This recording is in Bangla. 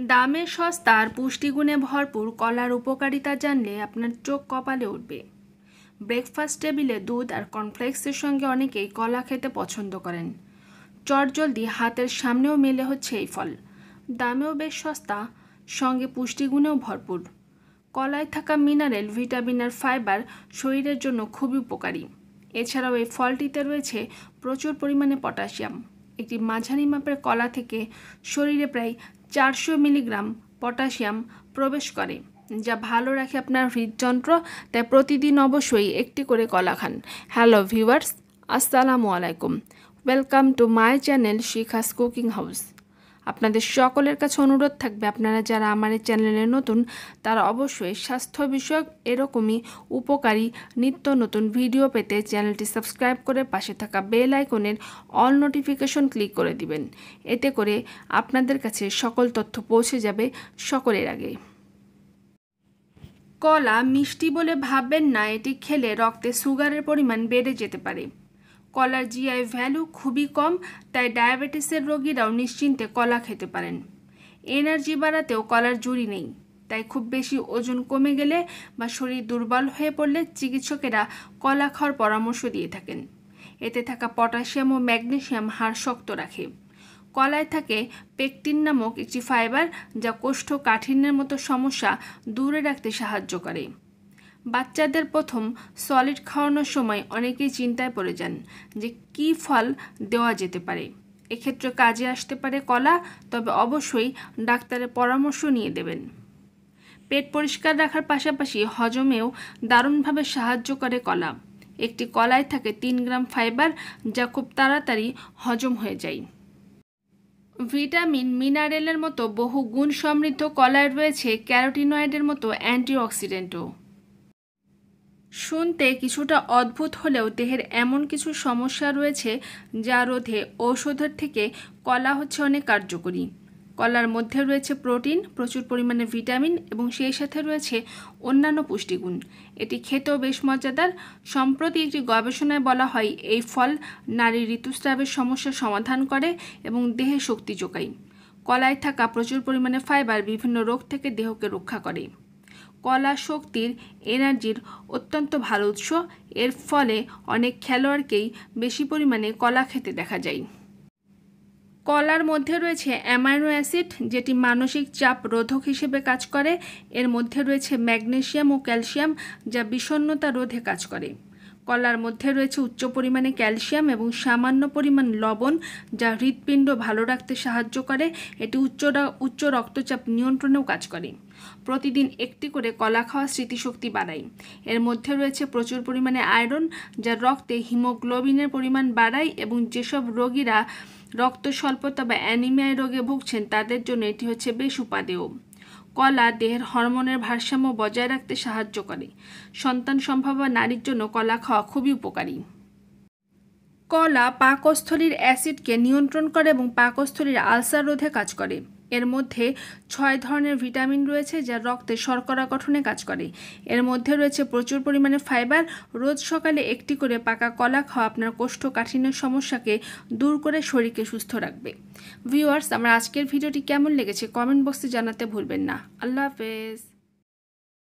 দামে সস্তা আর পুষ্টিগুণে ভরপুর কলার উপকারিতা জানলে আপনার চোখ কপালে উঠবে। ব্রেকফাস্ট টেবিলে দুধ আর কর্নফ্লেক্সের সঙ্গে অনেকেই কলা খেতে পছন্দ করেন। চটজলদি হাতের সামনেও মেলে হচ্ছে এই ফল। দামেও বেশ সস্তা, সঙ্গে পুষ্টিগুণেও ভরপুর। কলায় থাকা মিনারেল, ভিটামিন আর ফাইবার শরীরের জন্য খুবই উপকারী। এছাড়াও এই ফলটিতে রয়েছে প্রচুর পরিমাণে পটাশিয়াম। একটি মাঝারি মাপের কলা থেকে শরীরে প্রায় 400 মিলিগ্রাম পটাশিয়াম প্রবেশ করে, যা ভালো রাখে আপনার হৃদযন্ত্র। তাই প্রতিদিন অবশ্যই একটি করে কলা খান। হ্যালো ভিউয়ার্স, আসসালামু আলাইকুম। Welcome to my channel Shikha's cooking house. আপনাদের সকলের কাছে অনুরোধ থাকবে, আপনারা যারা আমার এই চ্যানেলে নতুন তারা অবশ্যই স্বাস্থ্য বিষয়ক এরকমই উপকারী নিত্য নতুন ভিডিও পেতে চ্যানেলটি সাবস্ক্রাইব করে পাশে থাকা বেল আইকনের অল নোটিফিকেশন ক্লিক করে দিবেন। এতে করে আপনাদের কাছে সকল তথ্য পৌঁছে যাবে সকলের আগে। কলা মিষ্টি বলে ভাববেন না, এটি খেলে রক্তে সুগারের পরিমাণ বেড়ে যেতে পারে। কলার জিআই ভ্যালু খুবই কম, তাই ডায়াবেটিসের রোগীরাও নিশ্চিন্তে কলা খেতে পারেন। এনার্জি বাড়াতেও কলার জুড়ি নেই, তাই খুব বেশি ওজন কমে গেলে বা শরীর দুর্বল হয়ে পড়লে চিকিৎসকেরা কলা খাওয়ার পরামর্শ দিয়ে থাকেন। এতে থাকা পটাশিয়াম ও ম্যাগনেসিয়াম হাড় শক্ত রাখে। কলায় থাকে পেকটিন নামক একটি ফাইবার, যা কোষ্ঠকাঠিন্যের মতো সমস্যা দূরে রাখতে সাহায্য করে। বাচ্চাদের প্রথম সলিড খাওয়ানোর সময় অনেকেই চিন্তায় পড়ে যান যে কী ফল দেওয়া যেতে পারে। এক্ষেত্রে কাজে আসতে পারে কলা, তবে অবশ্যই ডাক্তারের পরামর্শ নিয়ে দেবেন। পেট পরিষ্কার রাখার পাশাপাশি হজমেও দারুণভাবে সাহায্য করে কলা। একটি কলায় থাকে 3 গ্রাম ফাইবার, যা খুব তাড়াতাড়ি হজম হয়ে যায়। ভিটামিন, মিনারেলের মতো বহু গুণ সমৃদ্ধ কলায় রয়েছে ক্যারোটিনয়েডের মতো অ্যান্টিঅক্সিডেন্টও। শুনতে কিছুটা অদ্ভুত হলেও দেহের এমন কিছু সমস্যা রয়েছে যা রোধে ঔষধের থেকে কলা হচ্ছে অনেক কার্যকরী। কলার মধ্যে রয়েছে প্রোটিন, প্রচুর পরিমাণে ভিটামিন এবং সেই সাথে রয়েছে অন্যান্য পুষ্টিগুণ। এটি খেতেও বেশ মজাদার। সম্প্রতি একটি গবেষণায় বলা হয় এই ফল নারীর ঋতুস্রাবের সমস্যার সমাধান করে এবং দেহে শক্তি যোগায়। কলায় থাকা প্রচুর পরিমাণে ফাইবার বিভিন্ন রোগ থেকে দেহকে রক্ষা করে। কলা শক্তির, এনার্জির অত্যন্ত ভালো উৎস। এর ফলে অনেক খেলোয়াড়কেই বেশি পরিমাণে কলা খেতে দেখা যায়। কলার মধ্যে রয়েছে অ্যামাইনো অ্যাসিড, যেটি মানসিক চাপ রোধক হিসেবে কাজ করে। এর মধ্যে রয়েছে ম্যাগনেসিয়াম ও ক্যালসিয়াম, যা বিষণ্ণতা রোধে কাজ করে। কলার মধ্যে রয়েছে উচ্চ পরিমাণে ক্যালসিয়াম এবং সামান্য পরিমাণ লবণ, যা হৃৎপিণ্ড ভালো রাখতে সাহায্য করে। এটি উচ্চ রক্তচাপ নিয়ন্ত্রণেও কাজ করে। প্রতিদিন একটি করে কলা খাওয়া স্মৃতিশক্তি বাড়ায়। এর মধ্যে রয়েছে প্রচুর পরিমাণে আয়রন, যা রক্তে হিমোগ্লোবিনের পরিমাণ বাড়ায় এবং যেসব রোগীরা রক্ত স্বল্পতা বা অ্যানিমিয়া রোগে ভুগছেন তাদের জন্য এটি হচ্ছে বেশ উপাদেয়। কলা দেহের হরমোনের ভারসাম্য বজায় রাখতে সাহায্য করে। সন্তান সম্ভাবনা নারীর জন্য কলা খাওয়া খুবই উপকারী। কলা পাকস্থলীর অ্যাসিডকে নিয়ন্ত্রণ করে এবং পাকস্থলীর আলসার রোধে কাজ করে। এর মধ্যে 6 ধরনের ভিটামিন রয়েছে, যা রক্তে শর্করা গঠনে কাজ করে। এর মধ্যে রয়েছে প্রচুর পরিমাণে ফাইবার। রোজ সকালে একটি করে পাকা কলা খাওয়া আপনার কোষ্ঠকাঠিন্যের সমস্যাকে দূর করে শরীরকে সুস্থ রাখবে। ভিউয়ার্স, আমার আজকের ভিডিওটি কেমন লেগেছে কমেন্ট বক্সে জানাতে ভুলবেন না। আল্লাহ হাফেজ।